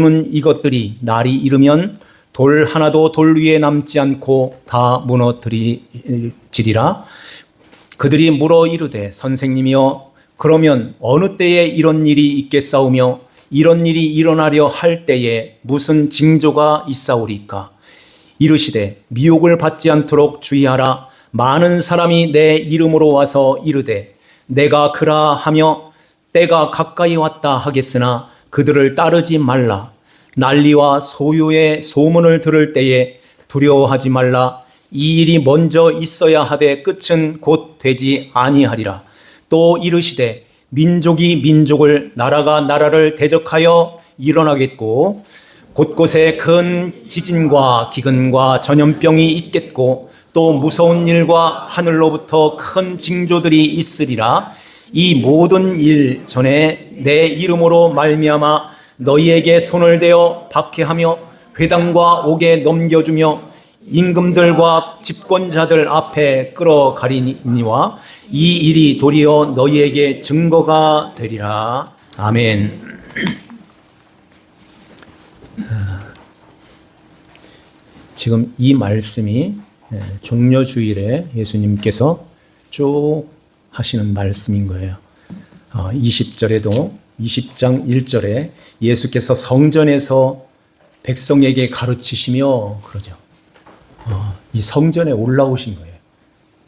이것들이 날이 이르면 돌 하나도 돌 위에 남지 않고 다 무너뜨리리라. 그들이 물어 이르되 선생님이여 그러면 어느 때에 이런 일이 있겠사오며 이런 일이 일어나려 할 때에 무슨 징조가 있사오리까? 이르시되 미혹을 받지 않도록 주의하라. 많은 사람이 내 이름으로 와서 이르되 내가 그라 하며 때가 가까이 왔다 하겠으나 그들을 따르지 말라. 난리와 소요의 소문을 들을 때에 두려워하지 말라. 이 일이 먼저 있어야 하되 끝은 곧 되지 아니하리라. 또 이르시되 민족이 민족을 나라가 나라를 대적하여 일어나겠고 곳곳에 큰 지진과 기근과 전염병이 있겠고 또 무서운 일과 하늘로부터 큰 징조들이 있으리라. 이 모든 일 전에 내 이름으로 말미암아 너희에게 손을 대어 박해하며 회당과 옥에 넘겨주며 임금들과 집권자들 앞에 끌어가리니와 이 일이 도리어 너희에게 증거가 되리라. 아멘. 지금 이 말씀이 종려주일에 예수님께서 쭉 하시는 말씀인 거예요. 20절에도 20장 1절에 예수께서 성전에서 백성에게 가르치시며 그러죠. 이 성전에 올라오신 거예요.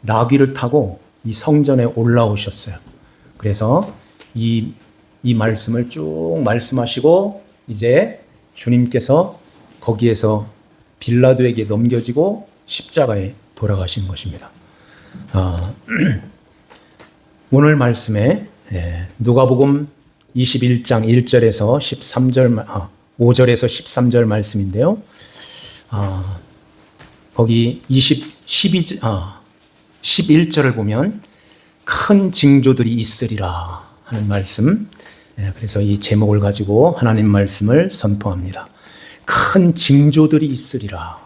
나귀를 타고 이 성전에 올라오셨어요. 그래서 이 말씀을 쭉 말씀하시고 이제 주님께서 거기에서 빌라도에게 넘겨지고 십자가에 돌아가신 것입니다. 오늘 말씀에 누가복음 21장 1절에서 13절 5절에서 13절 말씀인데요. 거기 11절을 보면 큰 징조들이 있으리라 하는 말씀. 그래서 이 제목을 가지고 하나님 말씀을 선포합니다. 큰 징조들이 있으리라.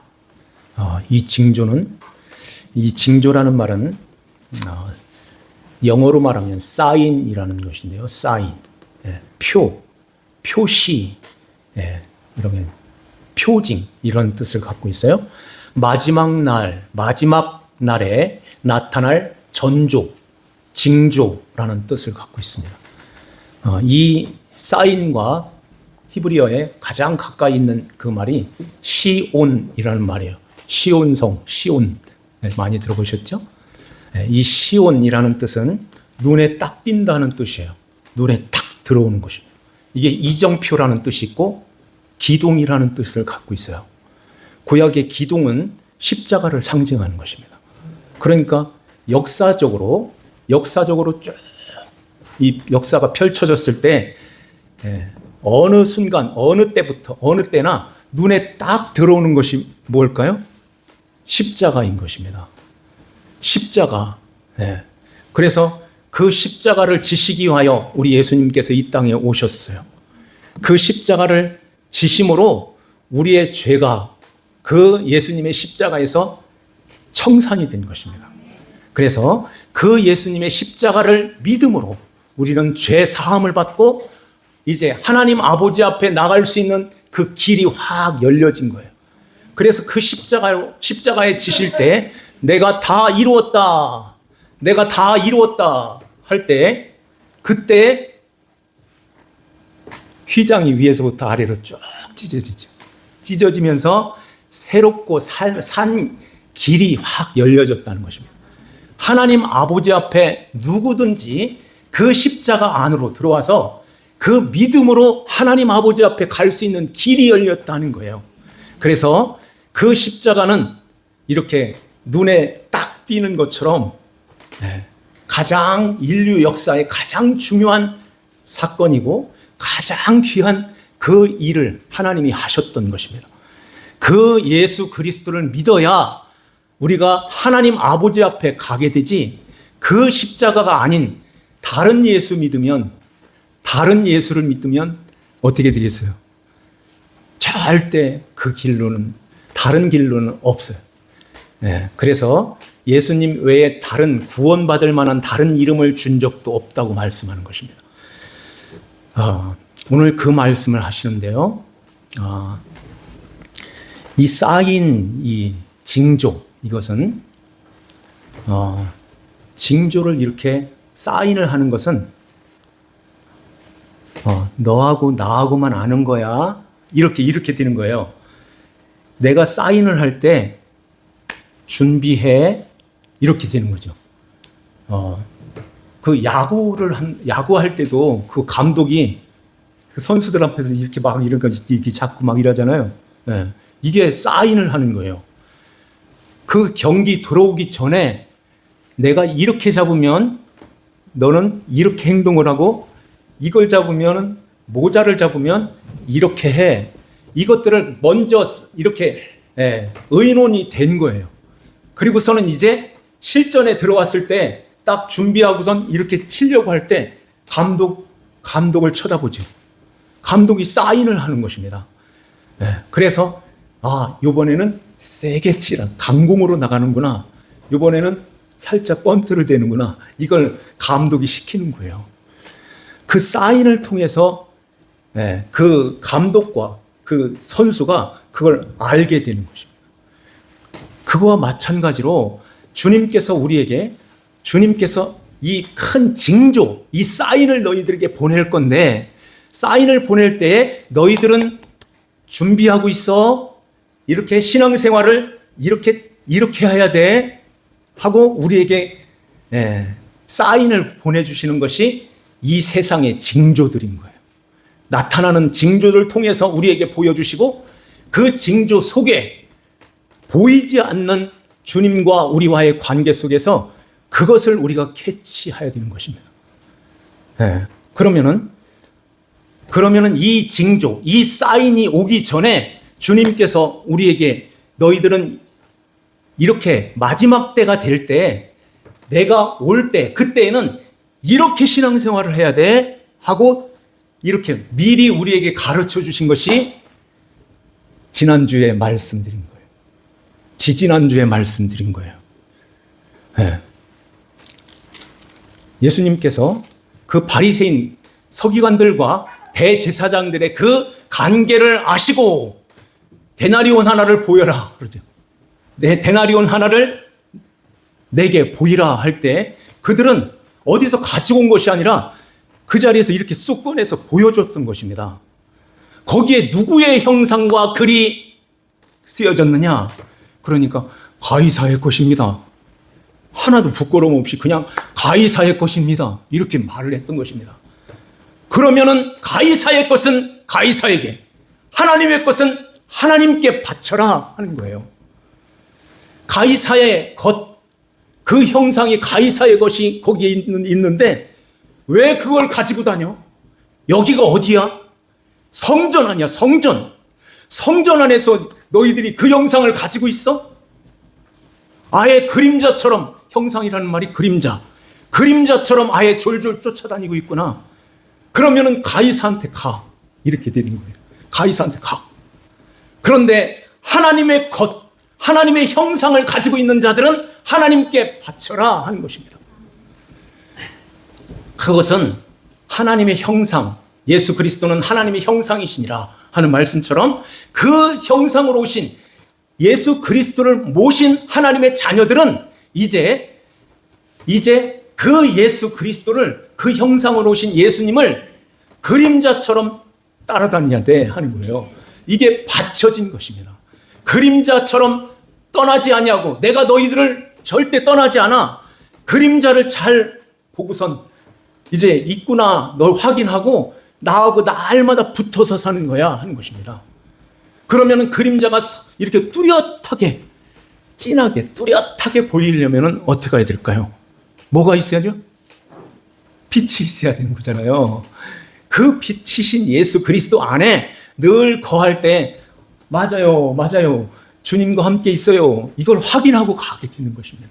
이 징조라는 말은 영어로 말하면 사인이라는 것인데요. 사인, 표시, 이런 표징 이런 뜻을 갖고 있어요. 마지막 날에 나타날 전조, 징조라는 뜻을 갖고 있습니다. 이 사인과 히브리어에 가장 가까이 있는 그 말이 시온이라는 말이에요. 시온성, 시온 많이 들어보셨죠? 이 시온이라는 뜻은 눈에 딱 띈다는 뜻이에요. 눈에 딱 들어오는 것입니다. 이게 이정표라는 뜻이 있고 기둥이라는 뜻을 갖고 있어요. 구약의 기둥은 십자가를 상징하는 것입니다. 그러니까 역사적으로 쭉 이 역사가 펼쳐졌을 때 어느 순간, 어느 때나 눈에 딱 들어오는 것이 뭘까요? 십자가인 것입니다. 십자가. 그래서 그 십자가를 지시기 위하여 우리 예수님께서 이 땅에 오셨어요. 그 십자가를 지심으로 우리의 죄가 그 예수님의 십자가에서 청산이 된 것입니다. 그래서 그 예수님의 십자가를 믿음으로 우리는 죄 사함을 받고 이제 하나님 아버지 앞에 나갈 수 있는 그 길이 확 열려진 거예요. 그래서 그 십자가에 지실 때 내가 다 이루었다 할 때 그때 휘장이 위에서부터 아래로 쭉 찢어지면서 새롭고 산 길이 확 열려졌다는 것입니다. 하나님 아버지 앞에 누구든지 그 십자가 안으로 들어와서 그 믿음으로 하나님 아버지 앞에 갈 수 있는 길이 열렸다는 거예요. 그래서 그 십자가는 이렇게 눈에 딱 띄는 것처럼 가장 인류 역사의 가장 중요한 사건이고 가장 귀한 그 일을 하나님이 하셨던 것입니다. 그 예수 그리스도를 믿어야 우리가 하나님 아버지 앞에 가게 되지 그 십자가가 아닌 다른 예수를 믿으면 어떻게 되겠어요? 절대 그 길로는 다른 길로는 없어요. 그래서 예수님 외에 다른 구원받을 만한 다른 이름을 준 적도 없다고 말씀하는 것입니다. 오늘 그 말씀을 하시는데요. 이 쌓인 이 징조, 이것은 징조를 이렇게 사인을 하는 것은 너하고 나하고만 아는 거야. 이렇게 되는 거예요. 내가 사인을 할 때 준비해. 이렇게 되는 거죠. 그 야구할 때도 그 감독이 그 선수들 앞에서 이렇게 막 이렇게 자꾸 막 이러잖아요. 네. 이게 사인을 하는 거예요. 그 경기 들어오기 전에 내가 이렇게 잡으면 너는 이렇게 행동을 하고, 이걸 잡으면, 모자를 잡으면 이렇게 해. 이것들을 먼저 이렇게 의논이 된 거예요. 그리고서는 이제 실전에 들어왔을 때 딱 준비하고선 이렇게 치려고 할 때 감독을 쳐다보죠. 감독이 사인을 하는 것입니다. 그래서 이번에는 세게 치라. 강공으로 나가는구나. 이번에는 살짝 번트를 대는구나. 이걸 감독이 시키는 거예요. 그 사인을 통해서 그 감독과 그 선수가 그걸 알게 되는 것입니다. 그거와 마찬가지로 주님께서 이 큰 징조, 이 사인을 너희들에게 보낼 건데, 사인을 보낼 때에 너희들은 준비하고 있어. 이렇게 신앙생활을 이렇게 해야 돼. 하고 우리에게 사인을 보내주시는 것이 이 세상의 징조들인 거예요. 나타나는 징조를 통해서 우리에게 보여주시고, 그 징조 속에 보이지 않는 주님과 우리와의 관계 속에서 그것을 우리가 캐치해야 되는 것입니다. 그러면은 이 징조, 이 사인이 오기 전에 주님께서 우리에게 너희들은 이렇게 마지막 때가 될 때, 내가 올 때, 그때에는 이렇게 신앙생활을 해야 돼 하고 이렇게 미리 우리에게 가르쳐 주신 것이 지난주에 말씀드린 거예요. 지지난주에 말씀드린 거예요. 예수님께서 그 바리새인 서기관들과 대제사장들의 그 관계를 아시고 데나리온 하나를 보여라 그러죠. 내 데나리온 하나를 내게 보이라 할 때 그들은 어디서 가지고 온 것이 아니라 그 자리에서 이렇게 쑥 꺼내서 보여줬던 것입니다. 거기에 누구의 형상과 글이 쓰여졌느냐? 그러니까 가이사의 것입니다. 하나도 부끄러움 없이 그냥 가이사의 것입니다. 이렇게 말을 했던 것입니다. 그러면은 가이사의 것은 가이사에게, 하나님의 것은 하나님께 바쳐라 하는 거예요. 가이사의 것, 그 형상이 가이사의 것이 거기에 있는데 왜 그걸 가지고 다녀? 여기가 어디야? 성전 아니야, 성전. 성전 안에서 너희들이 그 형상을 가지고 있어? 아예 그림자처럼, 형상이라는 말이 그림자처럼 아예 졸졸 쫓아다니고 있구나. 그러면은 가이사한테 가. 이렇게 되는 거예요. 가이사한테 가. 그런데 하나님의 것, 하나님의 형상을 가지고 있는 자들은 하나님께 바쳐라 하는 것입니다. 그것은 하나님의 형상, 예수 그리스도는 하나님의 형상이시니라 하는 말씀처럼 그 형상으로 오신 예수 그리스도를 모신 하나님의 자녀들은 이제 그 예수 그리스도를, 그 형상으로 오신 예수님을 그림자처럼 따라다녀야 돼 하는 거예요. 이게 받쳐진 것입니다. 그림자처럼 떠나지 아니하고, 내가 너희들을 절대 떠나지 않아. 그림자를 잘 보고선 이제 있구나 널 확인하고 나하고 날마다 붙어서 사는 거야 하는 것입니다. 그러면 그림자가 이렇게 뚜렷하게, 진하게, 뚜렷하게 보이려면 어떻게 해야 될까요? 뭐가 있어야죠? 빛이 있어야 되는 거잖아요. 그 빛이신 예수 그리스도 안에 늘 거할 때 맞아요. 주님과 함께 있어요. 이걸 확인하고 가게 되는 것입니다.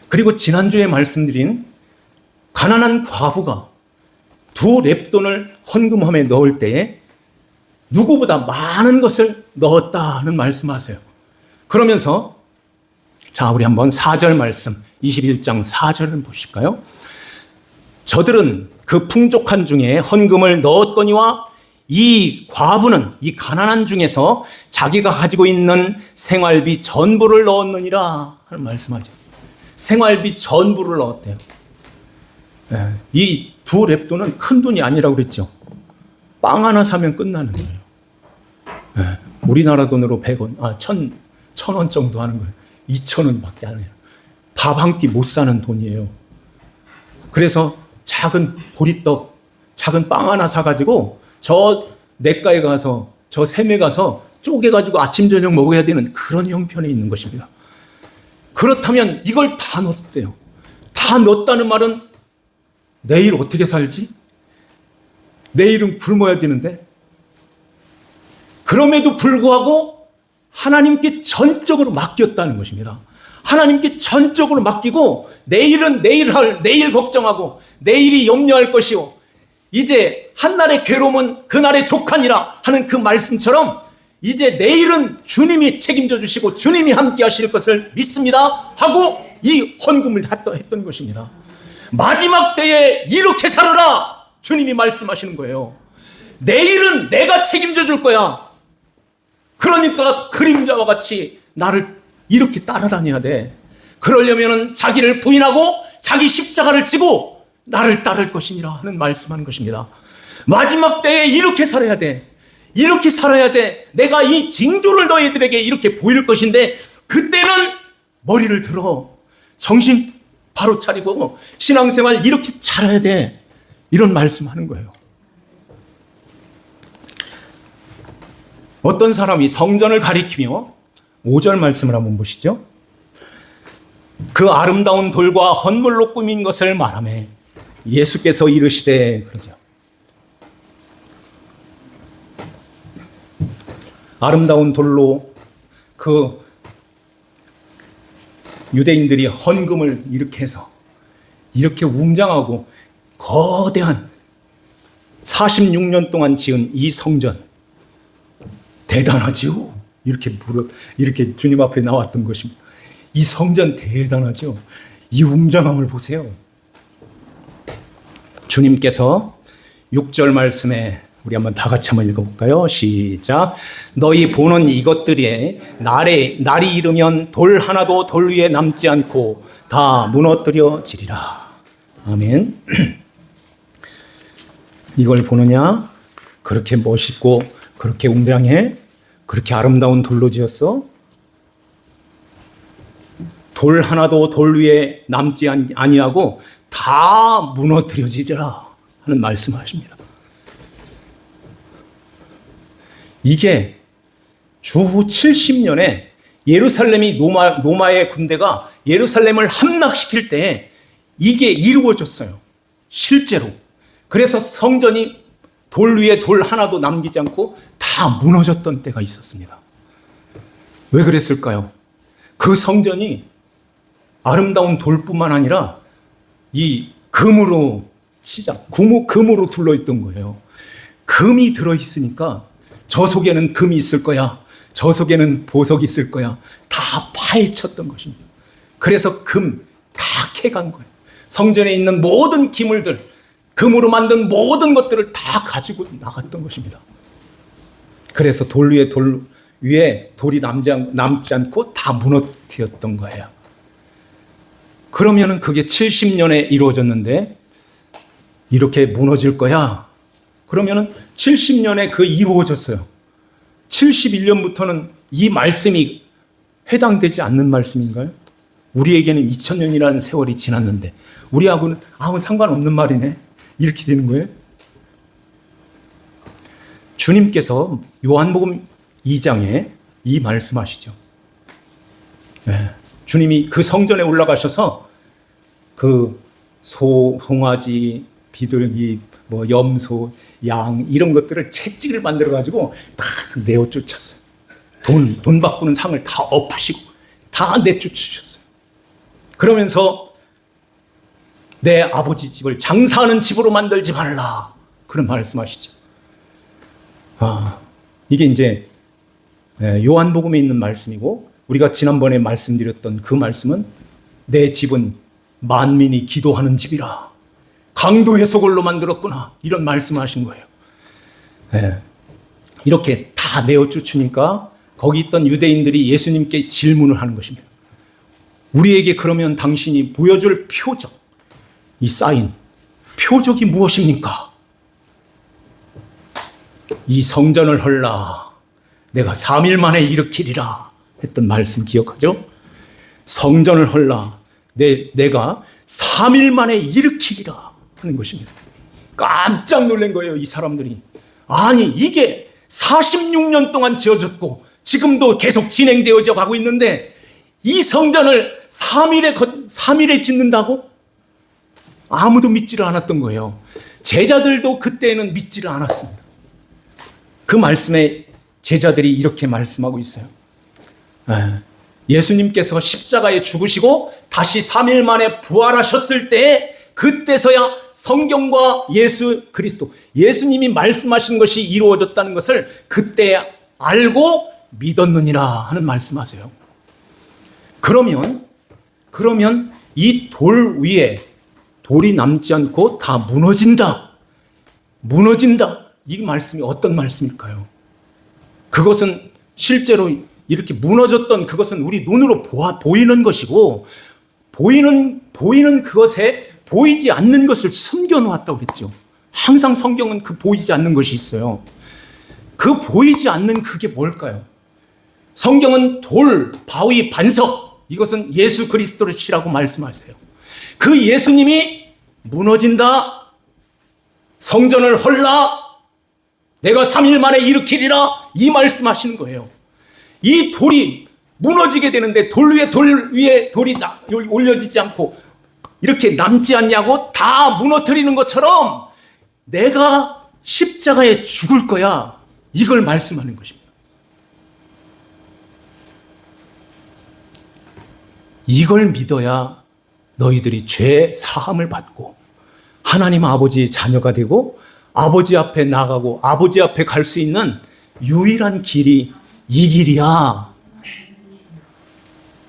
그리고 지난주에 말씀드린 가난한 과부가 2렙돈을 헌금함에 넣을 때에 누구보다 많은 것을 넣었다는 말씀하세요. 그러면서 자, 우리 한번 4절 말씀, 21장 4절을 보실까요? 저들은 그 풍족한 중에 헌금을 넣었거니와 이 과부는 이 가난한 중에서 자기가 가지고 있는 생활비 전부를 넣었느니라 하는 말씀하죠. 생활비 전부를 넣었대요. 이 두 렙돈은 큰 돈이 아니라고 그랬죠. 빵 하나 사면 끝나는 거예요. 우리나라 돈으로 100원, 1,000원 정도 하는 거예요. 2,000원밖에 안 해요. 밥 한 끼 못 사는 돈이에요. 그래서 작은 보리떡, 작은 빵 하나 사가지고 저 냇가에 가서, 저 샘에 가서 쪼개가지고 아침 저녁 먹어야 되는 그런 형편에 있는 것입니다. 그렇다면 이걸 다 넣었대요. 다 넣었다는 말은 내일 어떻게 살지? 내일은 굶어야 되는데. 그럼에도 불구하고 하나님께 전적으로 맡겼다는 것입니다. 하나님께 전적으로 맡기고 내일은 내일 걱정하고 내일이 염려할 것이요. 이제 한날의 괴로움은 그날의 족하니라 하는 그 말씀처럼 이제 내일은 주님이 책임져 주시고 주님이 함께 하실 것을 믿습니다 하고 이 헌금을 했던 것입니다. 마지막 때에 이렇게 살아라 주님이 말씀하시는 거예요. 내일은 내가 책임져 줄 거야. 그러니까 그림자와 같이 나를 이렇게 따라다녀야 돼. 그러려면 자기를 부인하고 자기 십자가를 지고 나를 따를 것이니라 하는 말씀하는 것입니다. 마지막 때에 이렇게 살아야 돼. 이렇게 살아야 돼. 내가 이 징조를 너희들에게 이렇게 보일 것인데 그때는 머리를 들어 정신 바로 차리고 신앙생활 이렇게 잘해야 돼. 이런 말씀하는 거예요. 어떤 사람이 성전을 가리키며 5절 말씀을 한번 보시죠. 그 아름다운 돌과 헌물로 꾸민 것을 말하며 예수께서 이르시되 그러죠. 아름다운 돌로 그 유대인들이 헌금을 이렇게 해서 이렇게 웅장하고 거대한 46년 동안 지은 이 성전 대단하죠. 이렇게 주님 앞에 나왔던 것입니다. 이 성전 대단하죠. 이 웅장함을 보세요. 주님께서 6절 말씀에 우리 한번 다 같이 한번 읽어볼까요? 시작. 너희 보는 이것들이 날이 이르면 돌 하나도 돌 위에 남지 않고 다 무너뜨려지리라. 아멘. 이걸 보느냐? 그렇게 멋있고 그렇게 웅장해? 그렇게 아름다운 돌로 지었어? 돌 하나도 돌 위에 남지 아니하고 다 무너뜨려지리라 하는 말씀하십니다. 이게 주후 70년에 예루살렘이 로마의 군대가 예루살렘을 함락시킬 때 이게 이루어졌어요. 실제로. 그래서 성전이 돌 위에 돌 하나도 남기지 않고 다 무너졌던 때가 있었습니다. 왜 그랬을까요? 그 성전이 아름다운 돌뿐만 아니라 이 금으로 금으로 둘러있던 거예요. 금이 들어있으니까 저 속에는 금이 있을 거야. 저 속에는 보석이 있을 거야. 다 파헤쳤던 것입니다. 그래서 금 다 캐간 거예요. 성전에 있는 모든 기물들, 금으로 만든 모든 것들을 다 가지고 나갔던 것입니다. 그래서 돌 위에 돌이 남지 않고 다 무너뜨렸던 거예요. 그러면은 그게 70년에 이루어졌는데 이렇게 무너질 거야. 그러면은 70년에 그 이루어졌어요. 71년부터는 이 말씀이 해당되지 않는 말씀인가요? 우리에게는 2000년이라는 세월이 지났는데 우리하고는 아무 상관없는 말이네. 이렇게 되는 거예요. 주님께서 요한복음 2장에 이 말씀하시죠. 네. 주님이 그 성전에 올라가셔서 그 소, 송아지, 비둘기, 염소, 양 이런 것들을 채찍을 만들어 가지고 다 내어 쫓았어요. 돈 바꾸는 상을 다 엎으시고 다 내쫓으셨어요. 그러면서 내 아버지 집을 장사하는 집으로 만들지 말라. 그런 말씀하시죠. 이게 이제 요한복음에 있는 말씀이고 우리가 지난번에 말씀드렸던 그 말씀은 내 집은 만민이 기도하는 집이라. 강도 해석을로 만들었구나. 이런 말씀을 하신 거예요. 예. 이렇게 다 내어 쫓으니까 거기 있던 유대인들이 예수님께 질문을 하는 것입니다. 우리에게 그러면 당신이 보여줄 표적, 이 사인, 표적이 무엇입니까? 이 성전을 헐라 내가 3일 만에 일으키리라 했던 말씀 기억하죠? 성전을 헐라 내가 3일 만에 일으키리라 하는 것입니다. 깜짝 놀란 거예요, 이 사람들이. 아니, 이게 46년 동안 지어졌고 지금도 계속 진행되어져 가고 있는데 이 성전을 3일에 짓는다고? 아무도 믿지를 않았던 거예요. 제자들도 그때는 믿지를 않았습니다. 그 말씀에 제자들이 이렇게 말씀하고 있어요. 예수님께서 십자가에 죽으시고 다시 3일 만에 부활하셨을 때 그때서야 성경과 예수 그리스도, 예수님이 말씀하신 것이 이루어졌다는 것을 그때 알고 믿었느니라 하는 말씀하세요. 그러면 이 돌 위에 돌이 남지 않고 다 무너진다. 이 말씀이 어떤 말씀일까요? 그것은 실제로 이렇게 무너졌던 그것은 우리 눈으로 보이는 것이고 보이는 그것에 보이지 않는 것을 숨겨놓았다고 그랬죠. 항상 성경은 그 보이지 않는 것이 있어요. 그 보이지 않는 그게 뭘까요? 성경은 돌, 바위, 반석, 이것은 예수 그리스도시라고 말씀하세요. 그 예수님이 무너진다, 성전을 헐라, 내가 3일 만에 일으키리라, 이 말씀하시는 거예요. 이 돌이 무너지게 되는데 돌 위에 돌이 올려지지 않고 이렇게 남지 않냐고 다 무너뜨리는 것처럼 내가 십자가에 죽을 거야, 이걸 말씀하는 것입니다. 이걸 믿어야 너희들이 죄 사함을 받고 하나님 아버지의 자녀가 되고 아버지 앞에 나가고 아버지 앞에 갈 수 있는 유일한 길이 이 길이야.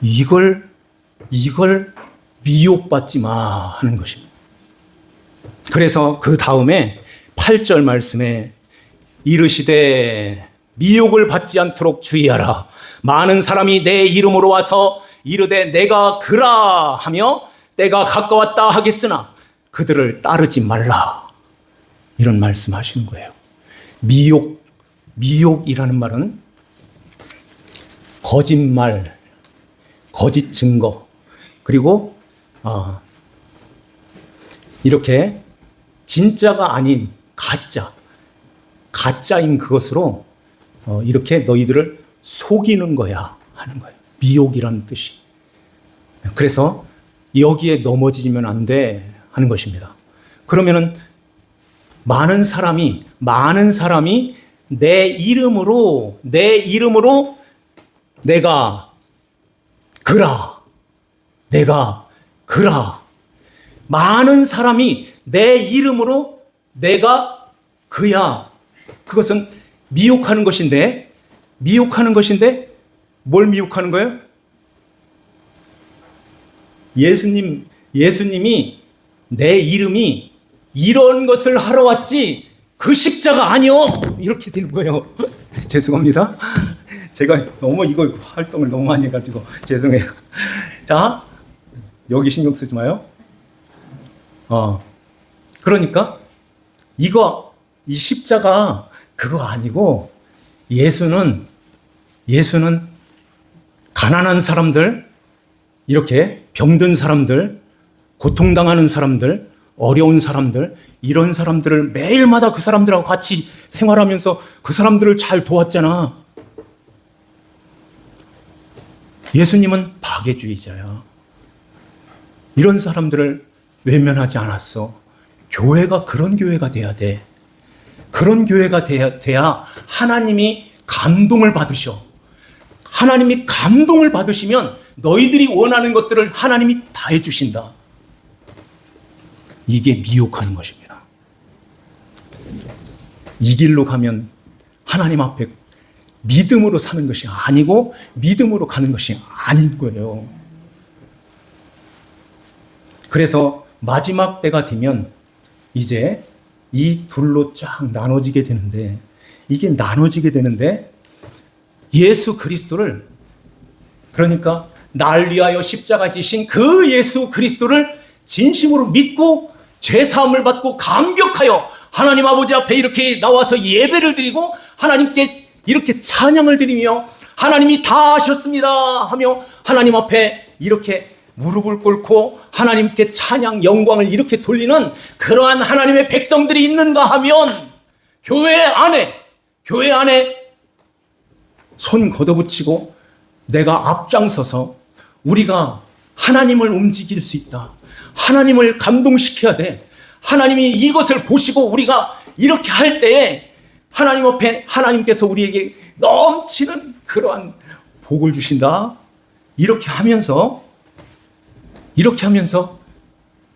이걸 미혹받지 마 하는 것입니다. 그래서 그 다음에 8절 말씀에 이르시되 미혹을 받지 않도록 주의하라. 많은 사람이 내 이름으로 와서 이르되 내가 그라 하며 때가 가까웠다 하겠으나 그들을 따르지 말라. 이런 말씀하시는 거예요. 미혹이라는 말은 거짓말, 거짓 증거, 그리고 이렇게 진짜가 아닌 가짜인 그것으로 이렇게 너희들을 속이는 거야 하는 거예요. 미혹이라는 뜻이. 그래서 여기에 넘어지면 안 돼 하는 것입니다. 그러면은 많은 사람이 내 이름으로 내가 그라. 많은 사람이 내 이름으로 내가 그야. 그것은 미혹하는 것인데 뭘 미혹하는 거예요? 예수님이 내 이름이 이런 것을 하러 왔지 그 십자가 아니요, 이렇게 되는 거예요. 죄송합니다. 제가 너무 이거 활동을 너무 많이 해가지고 죄송해요. 자, 여기 신경 쓰지 마요. 그러니까 이 십자가 그거 아니고 예수는 가난한 사람들, 이렇게 병든 사람들, 고통당하는 사람들, 어려운 사람들, 이런 사람들을 매일마다 그 사람들하고 같이 생활하면서 그 사람들을 잘 도왔잖아. 예수님은 박애주의자야. 이런 사람들을 외면하지 않았어. 교회가 그런 교회가 돼야 돼. 그런 교회가 돼야 하나님이 감동을 받으셔. 하나님이 감동을 받으시면 너희들이 원하는 것들을 하나님이 다 해주신다. 이게 미혹하는 것입니다. 이 길로 가면 하나님 앞에 믿음으로 사는 것이 아니고 믿음으로 가는 것이 아닌 거예요. 그래서 마지막 때가 되면 이제 이 둘로 쫙 나눠지게 되는데 이게 나눠지게 되는데, 예수 그리스도를, 그러니까 날 위하여 십자가 지신 그 예수 그리스도를 진심으로 믿고 죄사함을 받고 감격하여 하나님 아버지 앞에 이렇게 나와서 예배를 드리고 하나님께 이렇게 찬양을 드리며 하나님이 다 하셨습니다 하며 하나님 앞에 이렇게 무릎을 꿇고 하나님께 찬양 영광을 이렇게 돌리는 그러한 하나님의 백성들이 있는가 하면, 교회 안에 손 걷어붙이고 내가 앞장서서 우리가 하나님을 움직일 수 있다, 하나님을 감동시켜야 돼, 하나님이 이것을 보시고 우리가 이렇게 할 때에 하나님 앞에 하나님께서 우리에게 넘치는 그러한 복을 주신다. 이렇게 하면서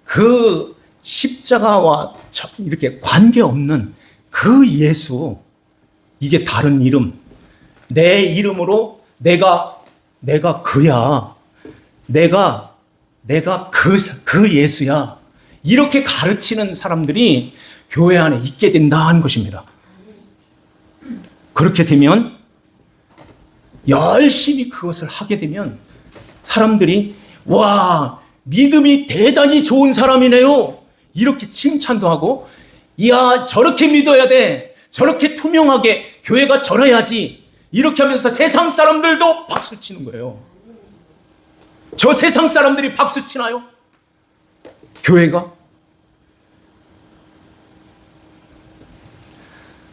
그 십자가와 이렇게 관계없는 그 예수, 이게 다른 이름, 내 이름으로 내가 그야, 내가 그 예수야, 이렇게 가르치는 사람들이 교회 안에 있게 된다는 것입니다. 그렇게 되면, 열심히 그것을 하게 되면 사람들이 와, 믿음이 대단히 좋은 사람이네요, 이렇게 칭찬도 하고, 이야, 저렇게 믿어야 돼, 저렇게 투명하게 교회가 저래야지, 이렇게 하면서 세상 사람들도 박수 치는 거예요. 저 세상 사람들이 박수 치나요? 교회가?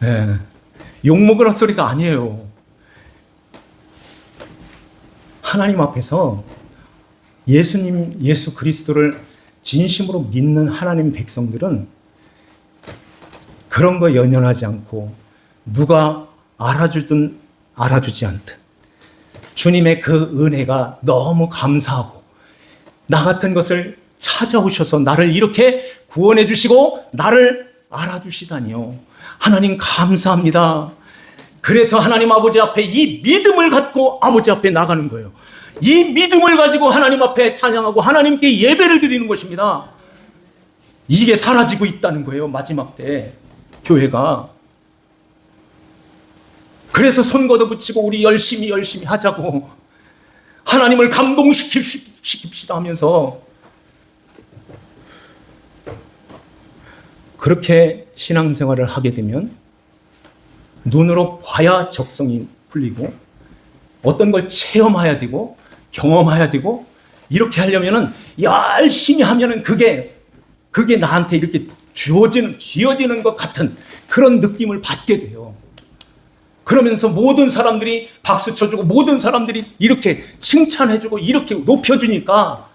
네, 욕먹으란 소리가 아니에요. 하나님 앞에서 예수 그리스도를 진심으로 믿는 하나님 백성들은 그런 거 연연하지 않고, 누가 알아주든 알아주지 않든 주님의 그 은혜가 너무 감사하고, 나 같은 것을 찾아오셔서 나를 이렇게 구원해 주시고 나를 알아주시다니요, 하나님 감사합니다. 그래서 하나님 아버지 앞에 이 믿음을 갖고 아버지 앞에 나가는 거예요. 이 믿음을 가지고 하나님 앞에 찬양하고 하나님께 예배를 드리는 것입니다. 이게 사라지고 있다는 거예요, 마지막 때 교회가. 그래서 손 걷어붙이고 우리 열심히 하자고, 하나님을 감동시킵시다 하면서 그렇게 신앙생활을 하게 되면 눈으로 봐야 적성이 풀리고, 어떤 걸 체험해야 되고 경험해야 되고, 이렇게 하려면은 열심히 하면은 그게 나한테 이렇게 쥐어지는 것 같은 그런 느낌을 받게 돼요. 그러면서 모든 사람들이 박수 쳐주고 모든 사람들이 이렇게 칭찬해주고 이렇게 높여주니까,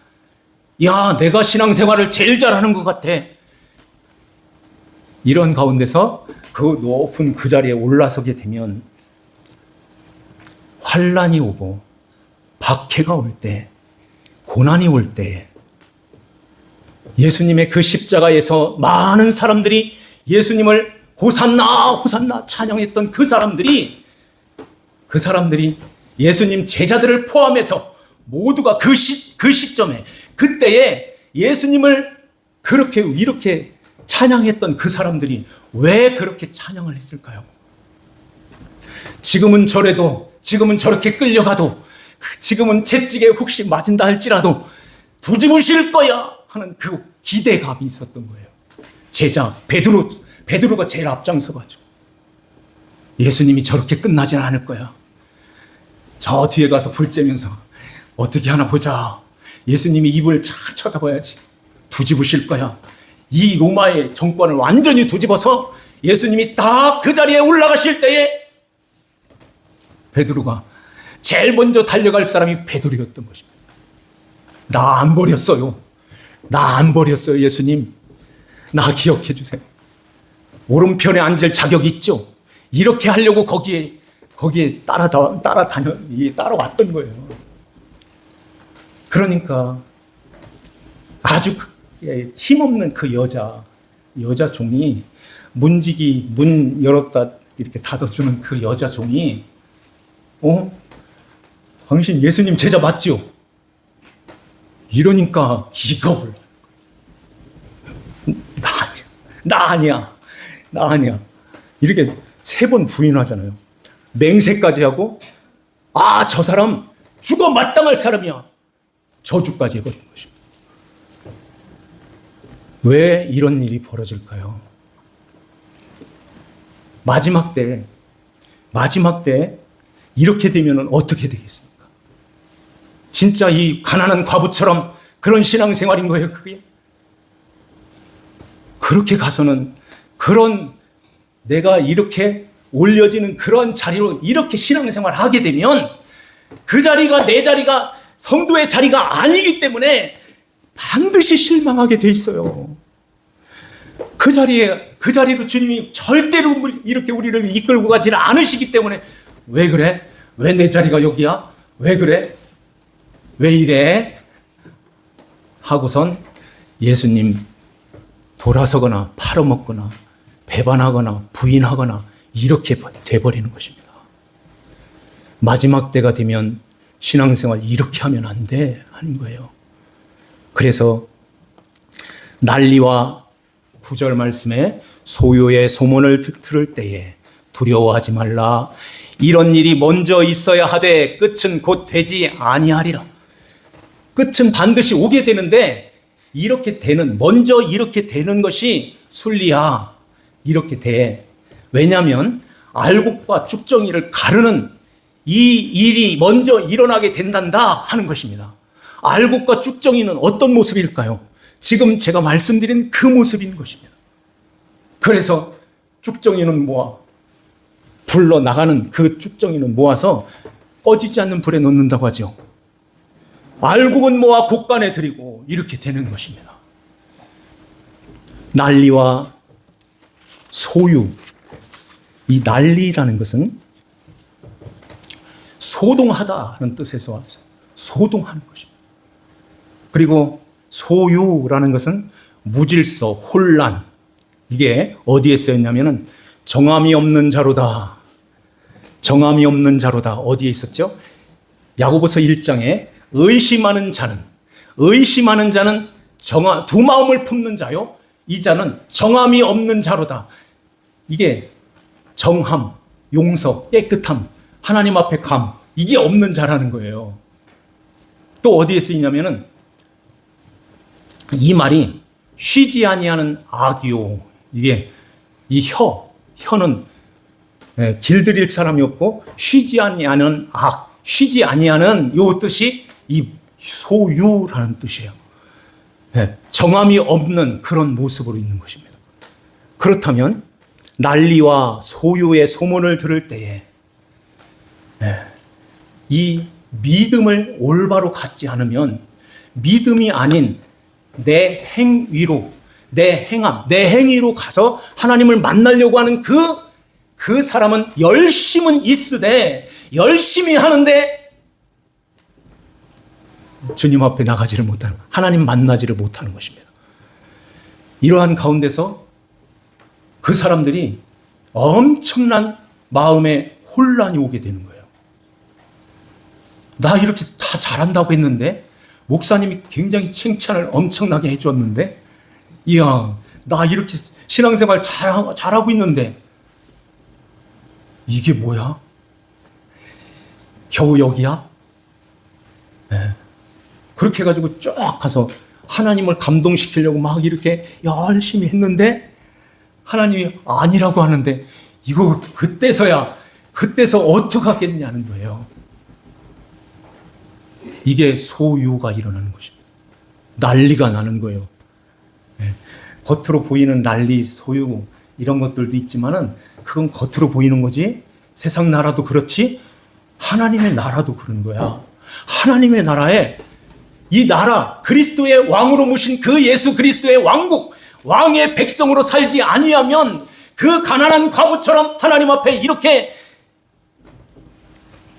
야, 내가 신앙생활을 제일 잘하는 것 같아. 이런 가운데서 그 높은 그 자리에 올라서게 되면 환난이 오고 박해가 올 때, 고난이 올 때, 예수님의 그 십자가에서 많은 사람들이 예수님을 호산나 호산나 찬양했던 그 사람들이 예수님 제자들을 포함해서 모두가 그 시점에, 그때에 예수님을 그렇게 이렇게 찬양했던 그 사람들이 왜 그렇게 찬양을 했을까요? 지금은 저래도, 지금은 저렇게 끌려가도, 지금은 채찍에 혹시 맞은다 할지라도 뒤집으실 거야 하는 그 기대감이 있었던 거예요. 제자 베드로가 제일 앞장서가지고, 예수님이 저렇게 끝나진 않을 거야, 저 뒤에 가서 불 쬐면서 어떻게 하나 보자, 예수님이 입을 잘 쳐다봐야지, 뒤집으실 거야. 이 로마의 정권을 완전히 뒤집어서 예수님이 딱 그 자리에 올라가실 때에 베드로가 제일 먼저 달려갈 사람이 베드로였던 것입니다. 나 안 버렸어요. 나 안 버렸어요, 예수님. 나 기억해 주세요. 오른편에 앉을 자격 있죠? 이렇게 하려고 거기에 따라왔던 거예요. 그러니까 아주 힘없는 그 여자 종이, 문 열었다 이렇게 닫아주는 그 여자 종이, 당신 예수님 제자 맞죠? 이러니까 기겁을, 나 아니야. 이렇게 3번 부인하잖아요. 맹세까지 하고 저 사람 죽어 마땅할 사람이야. 저주까지 해버린 것입니다. 왜 이런 일이 벌어질까요? 마지막 때 이렇게 되면 어떻게 되겠습니까? 진짜 이 가난한 과부처럼 그런 신앙생활인 거예요, 그게? 그렇게 가서는 그런 내가 이렇게 올려지는 그런 자리로 이렇게 신앙생활을 하게 되면 그 자리가 내 자리가 성도의 자리가 아니기 때문에 반드시 실망하게 돼 있어요. 그 자리로 주님이 절대로 이렇게 우리를 이끌고 가지는 않으시기 때문에 왜 그래? 왜 내 자리가 여기야? 왜 그래? 왜 이래? 하고선 예수님 돌아서거나 팔아먹거나 배반하거나 부인하거나 이렇게 돼버리는 것입니다. 마지막 때가 되면 신앙생활 이렇게 하면 안 돼 하는 거예요. 그래서 난리와 9절 말씀에 소요의 소문을 들을 때에 두려워하지 말라. 이런 일이 먼저 있어야 하되 끝은 곧 되지 아니하리라. 끝은 반드시 오게 되는데 먼저 이렇게 되는 것이 순리야. 이렇게 돼. 왜냐하면 알곡과 쭉정이를 가르는 이 일이 먼저 일어나게 된단다 하는 것입니다. 알곡과 쭉정이는 어떤 모습일까요? 지금 제가 말씀드린 그 모습인 것입니다. 그래서 쭉정이는 불러 나가는 그 쭉정이는 모아서 꺼지지 않는 불에 넣는다고 하죠. 알곡은 모아 곡간에 들이고 이렇게 되는 것입니다. 난리와 소유. 이 난리라는 것은 소동하다는 뜻에서 왔어요. 소동하는 것입니다. 그리고 소유라는 것은 무질서, 혼란. 이게 어디에 쓰였냐면은 정함이 없는 자로다. 정함이 없는 자로다. 어디에 있었죠? 야고보서 1장에 의심하는 자는 두 마음을 품는 자요. 이 자는 정함이 없는 자로다. 이게 정함, 용서, 깨끗함, 하나님 앞에 감, 이게 없는 자라는 거예요. 또 어디에 쓰이냐면은 이 말이 쉬지 아니하는 악이요. 이게 이 혀는 길들일 사람이 없고 쉬지 아니하는 악, 쉬지 아니하는 요 뜻이 이 소유라는 뜻이에요. 정함이 없는 그런 모습으로 있는 것입니다. 그렇다면 난리와 소유의 소문을 들을 때에 이 믿음을 올바로 갖지 않으면 믿음이 아닌 내 행위로, 내 행함, 내 행위로 가서 하나님을 만나려고 하는 그 사람은 열심은 있으되 열심히 하는데 주님 앞에 나가지를 못하는, 하나님 만나지를 못하는 것입니다. 이러한 가운데서 그 사람들이 엄청난 마음의 혼란이 오게 되는 거예요. 나 이렇게 다 잘한다고 했는데 목사님이 굉장히 칭찬을 엄청나게 해주었는데 이야, 나 이렇게 신앙생활 잘하고 있는데 이게 뭐야? 겨우 여기야? 네. 그렇게 해가지고 쭉 가서 하나님을 감동시키려고 막 이렇게 열심히 했는데 하나님이 아니라고 하는데 이거 그때서 어떡하겠냐는 거예요. 이게 소유가 일어나는 것입니다. 난리가 나는 거예요. 네. 겉으로 보이는 난리, 소유 이런 것들도 있지만은 그건 겉으로 보이는 거지. 세상 나라도 그렇지 하나님의 나라도 그런 거야. 하나님의 나라에 이 나라 그리스도의 왕으로 모신 그 예수 그리스도의 왕국 왕의 백성으로 살지 아니하면 그 가난한 과부처럼 하나님 앞에 이렇게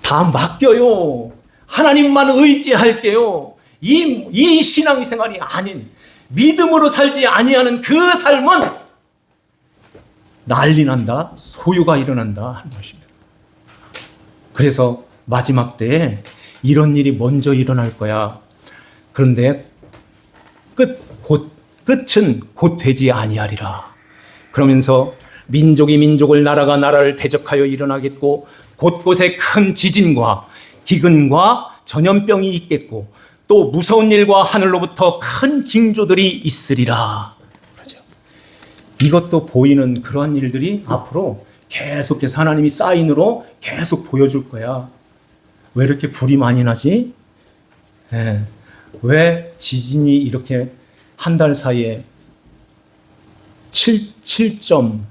다 맡겨요. 하나님만 의지할게요. 이 신앙생활이 아닌 믿음으로 살지 아니하는 그 삶은 난리 난다, 소유가 일어난다 하는 것입니다. 그래서 마지막 때에 이런 일이 먼저 일어날 거야. 그런데 끝은 곧 되지 아니하리라. 그러면서 민족이 민족을 나라가 나라를 대적하여 일어나겠고 곳곳에 큰 지진과 기근과 전염병이 있겠고 또 무서운 일과 하늘로부터 큰 징조들이 있으리라. 그렇죠. 이것도 보이는 그러한 일들이 앞으로 계속해서 하나님이 사인으로 계속 보여줄 거야. 왜 이렇게 불이 많이 나지? 왜 지진이 이렇게 한 달 사이에 7점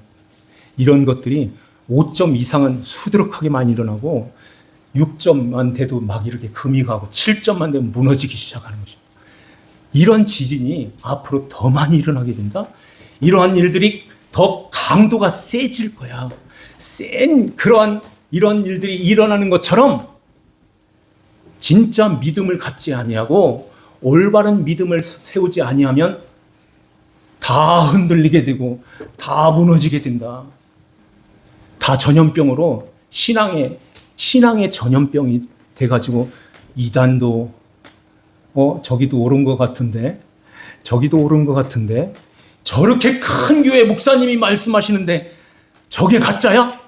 이런 것들이 5점 이상은 수두룩하게 많이 일어나고 6점만 돼도 막 이렇게 금이 가고 7점만 되면 무너지기 시작하는 것입니다. 이런 지진이 앞으로 더 많이 일어나게 된다. 이러한 일들이 더 강도가 세질 거야. 센 그러한 이런 일들이 일어나는 것처럼 진짜 믿음을 갖지 아니하고 올바른 믿음을 세우지 아니하면 다 흔들리게 되고 다 무너지게 된다. 다 전염병으로 신앙의 전염병이 돼가지고 이단도 저기도 옳은 것 같은데 저기도 옳은 것 같은데 저렇게 큰 교회 목사님이 말씀하시는데 저게 가짜야?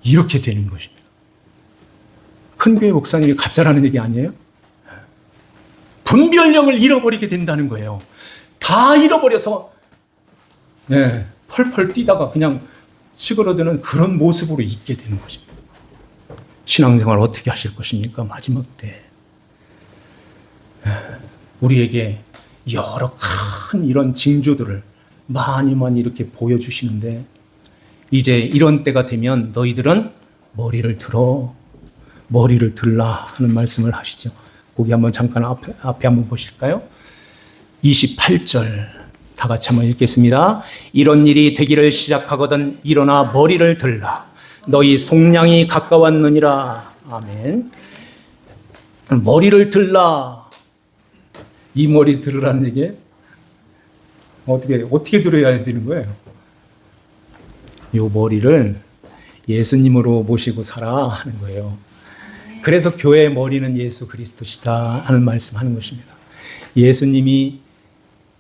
이렇게 되는 것입니다. 큰 교회 목사님이 가짜라는 얘기 아니에요? 분별력을 잃어버리게 된다는 거예요. 다 잃어버려서 펄펄 뛰다가 그냥 시그러드는 그런 모습으로 있게 되는 것입니다. 신앙생활 어떻게 하실 것입니까? 마지막 때 우리에게 여러 큰 이런 징조들을 많이 이렇게 보여주시는데 이제 이런 때가 되면 너희들은 머리를 들라 하는 말씀을 하시죠. 거기 한번 잠깐 앞에 한번 보실까요? 28절 다 같이 한번 읽겠습니다. 이런 일이 되기를 시작하거든 일어나 머리를 들라. 너희 속량이 가까웠느니라. 아멘. 머리를 들라. 이 머리 들으라는 얘기 어떻게 들어야 되는 거예요? 이 머리를 예수님으로 모시고 살아 하는 거예요. 그래서 교회의 머리는 예수 그리스도시다 하는 말씀하는 것입니다. 예수님이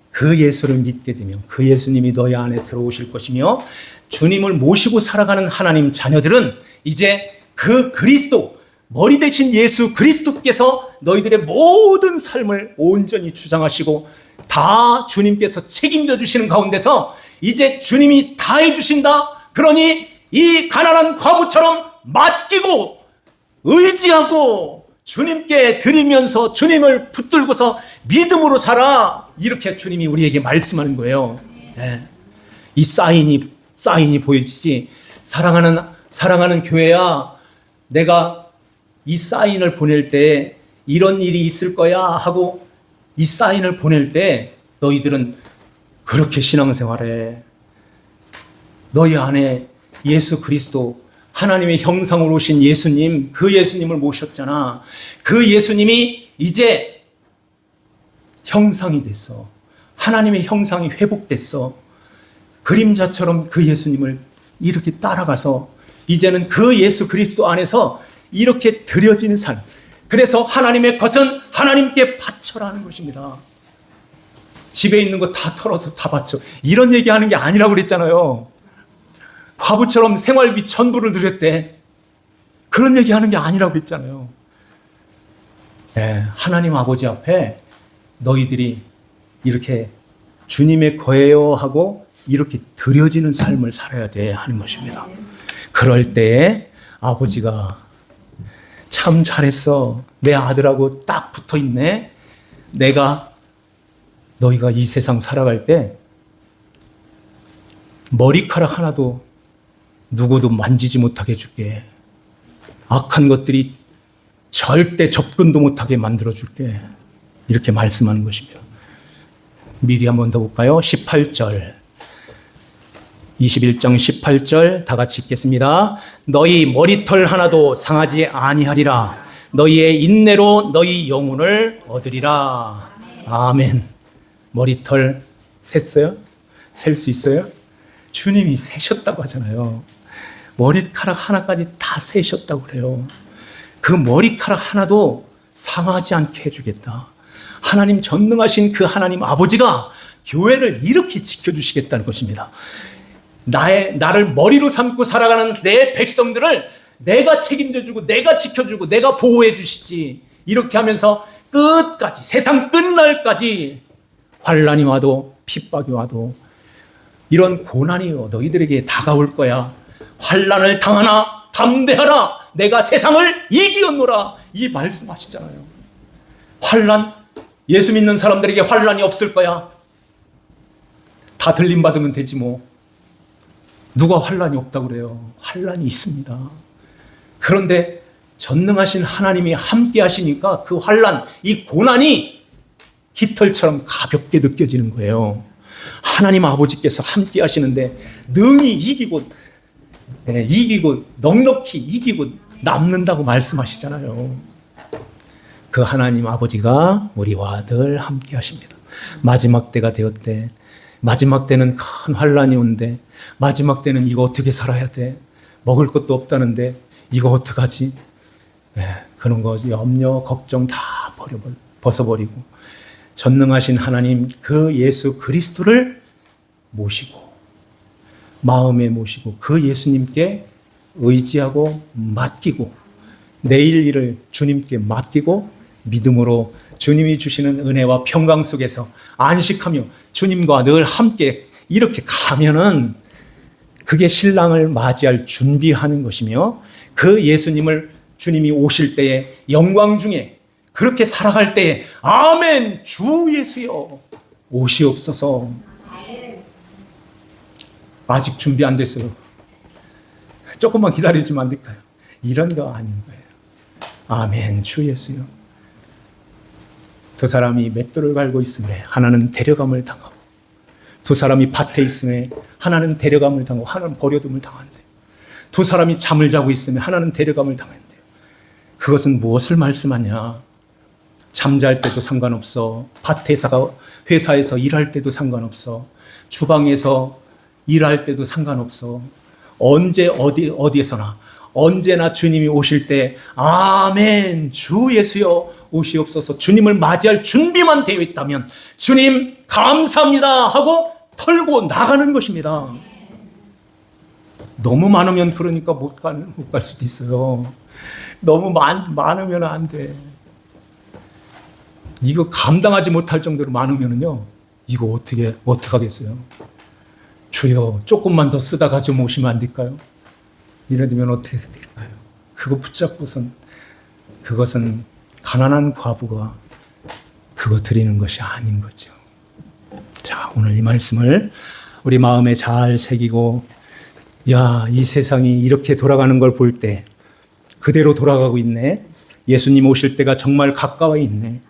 그 예수를 믿게 되면 그 예수님이 너희 안에 들어오실 것이며 주님을 모시고 살아가는 하나님 자녀들은 이제 그 그리스도 머리 대신 예수 그리스도께서 너희들의 모든 삶을 온전히 주장하시고 다 주님께서 책임져 주시는 가운데서 이제 주님이 다 해주신다. 그러니 이 가난한 과부처럼 맡기고 의지하고 주님께 드리면서 주님을 붙들고서 믿음으로 살아. 이렇게 주님이 우리에게 말씀하는 거예요. 네. 이 사인이 보여지지. 사랑하는 교회야, 내가 이 사인을 보낼 때 이런 일이 있을 거야 하고 이 사인을 보낼 때 너희들은 그렇게 신앙생활해. 너희 안에 예수 그리스도 하나님의 형상으로 오신 예수님, 그 예수님을 모셨잖아. 그 예수님이 이제 형상이 됐어. 하나님의 형상이 회복됐어. 그림자처럼 그 예수님을 이렇게 따라가서 이제는 그 예수 그리스도 안에서 이렇게 드려지는 삶. 그래서 하나님의 것은 하나님께 바쳐라는 것입니다. 집에 있는 거 다 털어서 다 바쳐. 이런 얘기하는 게 아니라고 그랬잖아요. 과부처럼 생활비 전부를 드렸대. 그런 얘기하는 게 아니라고 했잖아요. 네, 하나님 아버지 앞에 너희들이 이렇게 주님의 거예요 하고 이렇게 드려지는 삶을 살아야 돼 하는 것입니다. 그럴 때 아버지가 참 잘했어. 내 아들하고 딱 붙어 있네. 너희가 이 세상 살아갈 때 머리카락 하나도 누구도 만지지 못하게 해줄게. 악한 것들이 절대 접근도 못하게 만들어줄게. 이렇게 말씀하는 것입니다. 미리 한번 더 볼까요? 18절. 21장 18절 다 같이 읽겠습니다. 너희 머리털 하나도 상하지 아니하리라. 너희의 인내로 너희 영혼을 얻으리라. 아멘. 머리털 셌어요? 셀 수 있어요? 주님이 세셨다고 하잖아요. 머리카락 하나까지 다 세셨다고 그래요. 그 머리카락 하나도 상하지 않게 해주겠다. 하나님 전능하신 그 하나님 아버지가 교회를 이렇게 지켜주시겠다는 것입니다. 나를 머리로 삼고 살아가는 내 백성들을 내가 책임져주고 내가 지켜주고 내가 보호해 주시지. 이렇게 하면서 끝까지, 세상 끝날까지 환난이 와도 핍박이 와도 이런 고난이 너희들에게 다가올 거야. 환난을 당하나 담대하라. 내가 세상을 이기었노라. 이 말씀하시잖아요. 환난, 예수 믿는 사람들에게 환난이 없을 거야. 다 들림받으면 되지 뭐. 누가 환난이 없다고 그래요? 환난이 있습니다. 그런데 전능하신 하나님이 함께 하시니까 그 환난, 이 고난이 깃털처럼 가볍게 느껴지는 거예요. 하나님 아버지께서 함께 하시는데 능히 이기고 넉넉히 이기고 남는다고 말씀하시잖아요. 그 하나님 아버지가 우리와 늘 함께 하십니다. 마지막 때가 되었대. 마지막 때는 큰 환난이 온대. 마지막 때는 이거 어떻게 살아야 돼? 먹을 것도 없다는데 이거 어떡하지? 그런 거 염려, 걱정 다 벗어버리고 전능하신 하나님 그 예수 그리스도를 모시고 마음에 모시고 그 예수님께 의지하고 맡기고 내일 일을 주님께 맡기고 믿음으로 주님이 주시는 은혜와 평강 속에서 안식하며 주님과 늘 함께 이렇게 가면은 그게 신랑을 맞이할 준비하는 것이며 그 예수님을 주님이 오실 때에 영광 중에 그렇게 살아갈 때에 아멘 주 예수여 오시옵소서. 아직 준비 안 됐어요. 조금만 기다려주면 안 될까요? 이런 거 아닌 거예요. 아멘 주 예수여. 두 사람이 맷돌을 갈고 있음에 하나는 데려감을 당하고 두 사람이 밭에 있음에 하나는 데려감을 당하고 하나는 버려둠을 당한대. 두 사람이 잠을 자고 있으면 하나는 데려감을 당한대요. 그것은 무엇을 말씀하냐? 잠잘 때도 상관없어. 회사에서 일할 때도 상관없어. 주방에서 일할 때도 상관없어. 언제 어디에서나 언제나 주님이 오실 때 아멘 주 예수여 오시옵소서. 주님을 맞이할 준비만 되어 있다면 주님 감사합니다 하고 털고 나가는 것입니다. 너무 많으면 그러니까 못 갈 수도 있어요. 너무 많으면 안 돼. 이거 감당하지 못할 정도로 많으면요, 이거 어떻게 하겠어요? 주여, 조금만 더 쓰다가 좀 오시면 안 될까요? 이러면 어떻게 될까요? 그거 붙잡고선 그것은 가난한 과부가 그거 드리는 것이 아닌 거죠. 자, 오늘 이 말씀을 우리 마음에 잘 새기고, 야, 이 세상이 이렇게 돌아가는 걸 볼 때 그대로 돌아가고 있네. 예수님 오실 때가 정말 가까워 있네.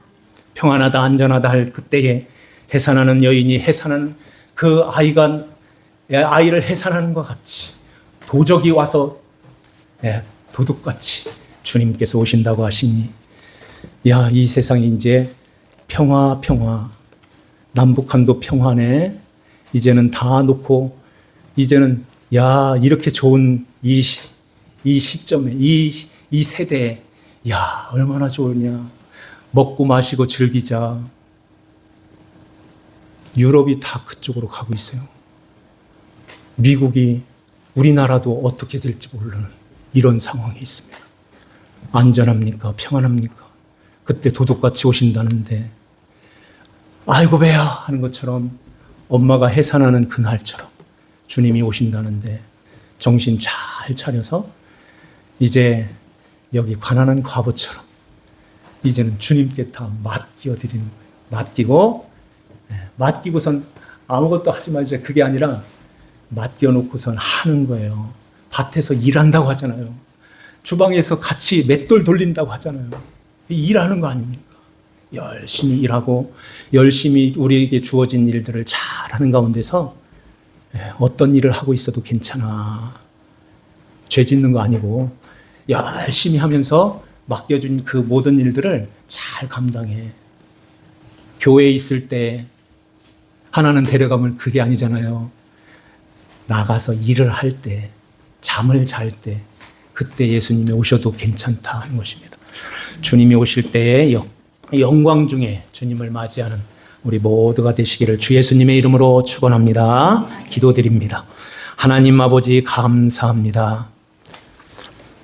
평안하다 안전하다 할 그때에 해산하는 여인이 해산하는 그 아이를 해산하는 것 같이 도적이 와서 도둑같이 주님께서 오신다고 하시니, 야, 이 세상이 이제 평화 남북한도 평화네. 이제는 다 놓고 이제는 야, 이렇게 좋은 이 시점에 이 세대에 야, 얼마나 좋으냐. 먹고 마시고 즐기자. 유럽이 다 그쪽으로 가고 있어요. 미국이 우리나라도 어떻게 될지 모르는 이런 상황이 있습니다. 안전합니까? 평안합니까? 그때 도둑같이 오신다는데 아이고 배야 하는 것처럼 엄마가 해산하는 그날처럼 주님이 오신다는데 정신 잘 차려서 이제 여기 가난한 과부처럼 이제는 주님께 다 맡겨드리는 거예요. 맡기고선 아무것도 하지 말자. 그게 아니라 맡겨놓고선 하는 거예요. 밭에서 일한다고 하잖아요. 주방에서 같이 맷돌 돌린다고 하잖아요. 일하는 거 아닙니까? 열심히 일하고 열심히 우리에게 주어진 일들을 잘하는 가운데서 어떤 일을 하고 있어도 괜찮아. 죄 짓는 거 아니고 열심히 하면서 맡겨준 그 모든 일들을 잘 감당해. 교회에 있을 때 하나는 데려가면 그게 아니잖아요. 나가서 일을 할 때, 잠을 잘 때, 그때 예수님이 오셔도 괜찮다 하는 것입니다. 주님이 오실 때의 영광 중에 주님을 맞이하는 우리 모두가 되시기를 주 예수님의 이름으로 축원합니다. 기도드립니다. 하나님 아버지 감사합니다.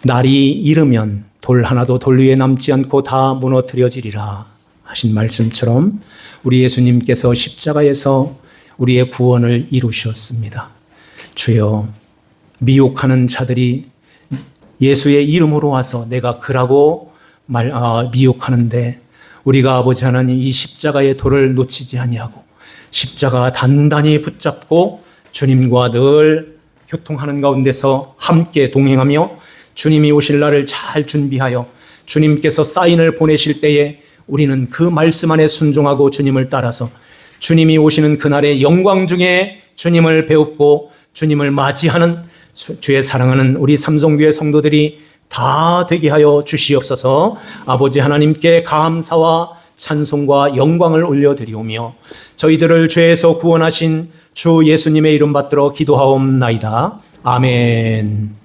날이 이르면 돌 하나도 돌 위에 남지 않고 다 무너뜨려지리라 하신 말씀처럼 우리 예수님께서 십자가에서 우리의 구원을 이루셨습니다. 주여, 미혹하는 자들이 예수의 이름으로 와서 내가 그라고 미혹하는데 우리가 아버지 하나님 이 십자가의 돌을 놓치지 아니하고 십자가 단단히 붙잡고 주님과 늘 교통하는 가운데서 함께 동행하며 주님이 오실 날을 잘 준비하여 주님께서 사인을 보내실 때에 우리는 그 말씀 안에 순종하고 주님을 따라서 주님이 오시는 그날의 영광 중에 주님을 배웁고 주님을 맞이하는 주의 사랑하는 우리 삼성교회 성도들이 다 되게 하여 주시옵소서. 아버지 하나님께 감사와 찬송과 영광을 올려드리오며 저희들을 죄에서 구원하신 주 예수님의 이름 받들어 기도하옵나이다. 아멘.